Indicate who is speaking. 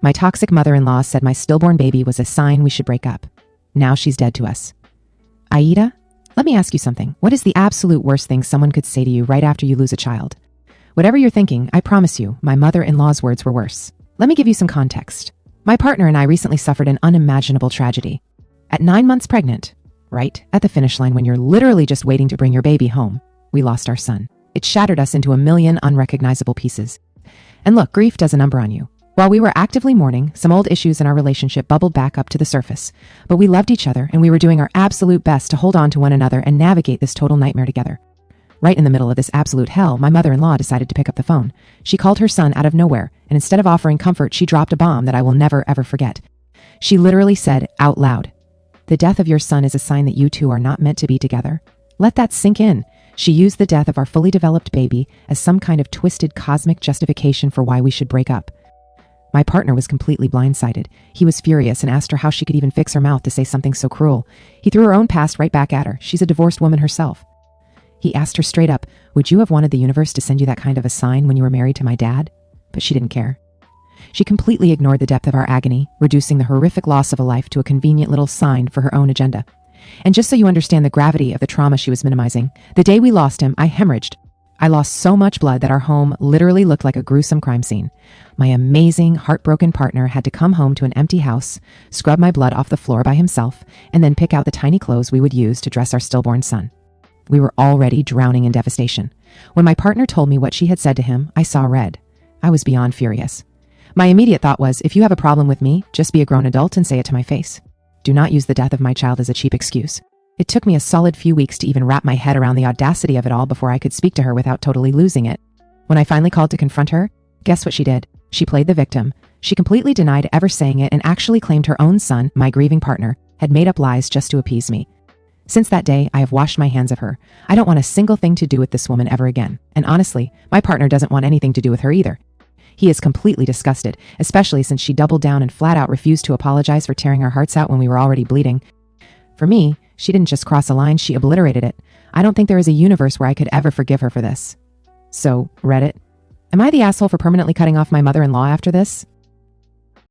Speaker 1: My toxic mother-in-law said my stillborn baby was a sign we should break up. Now she's dead to us. AITA, let me ask you something. What is the absolute worst thing someone could say to you right after you lose a child? Whatever you're thinking, I promise you, my mother-in-law's words were worse. Let me give you some context. My partner and I recently suffered an unimaginable tragedy. At 9 months pregnant, right at the finish line when you're literally just waiting to bring your baby home, we lost our son. It shattered us into a million unrecognizable pieces. And look, grief does a number on you. While we were actively mourning, some old issues in our relationship bubbled back up to the surface. But we loved each other and we were doing our absolute best to hold on to one another and navigate this total nightmare together. Right in the middle of this absolute hell, my mother-in-law decided to pick up the phone. She called her son out of nowhere, and instead of offering comfort, she dropped a bomb that I will never ever forget. She literally said out loud, "The death of your son is a sign that you two are not meant to be together." Let that sink in. She used the death of our fully developed baby as some kind of twisted cosmic justification for why we should break up. My partner was completely blindsided. He was furious and asked her how she could even fix her mouth to say something so cruel. He threw her own past right back at her. She's a divorced woman herself. He asked her straight up, "Would you have wanted the universe to send you that kind of a sign when you were married to my dad?" But she didn't care. She completely ignored the depth of our agony, reducing the horrific loss of a life to a convenient little sign for her own agenda. And just so you understand the gravity of the trauma she was minimizing, the day we lost him, I hemorrhaged. I lost so much blood that our home literally looked like a gruesome crime scene. My amazing, heartbroken partner had to come home to an empty house, scrub my blood off the floor by himself, and then pick out the tiny clothes we would use to dress our stillborn son. We were already drowning in devastation. When my partner told me what she had said to him, I saw red. I was beyond furious. My immediate thought was, if you have a problem with me, just be a grown adult and say it to my face. Do not use the death of my child as a cheap excuse. It took me a solid few weeks to even wrap my head around the audacity of it all before I could speak to her without totally losing it. When I finally called to confront her, guess what she did? She played the victim. She completely denied ever saying it and actually claimed her own son, my grieving partner, had made up lies just to appease me. Since that day, I have washed my hands of her. I don't want a single thing to do with this woman ever again. And honestly, my partner doesn't want anything to do with her either. He is completely disgusted, especially since she doubled down and flat out refused to apologize for tearing our hearts out when we were already bleeding. For me, she didn't just cross a line, she obliterated it. I don't think there is a universe where I could ever forgive her for this. So, Reddit, am I the asshole for permanently cutting off my mother-in-law after this?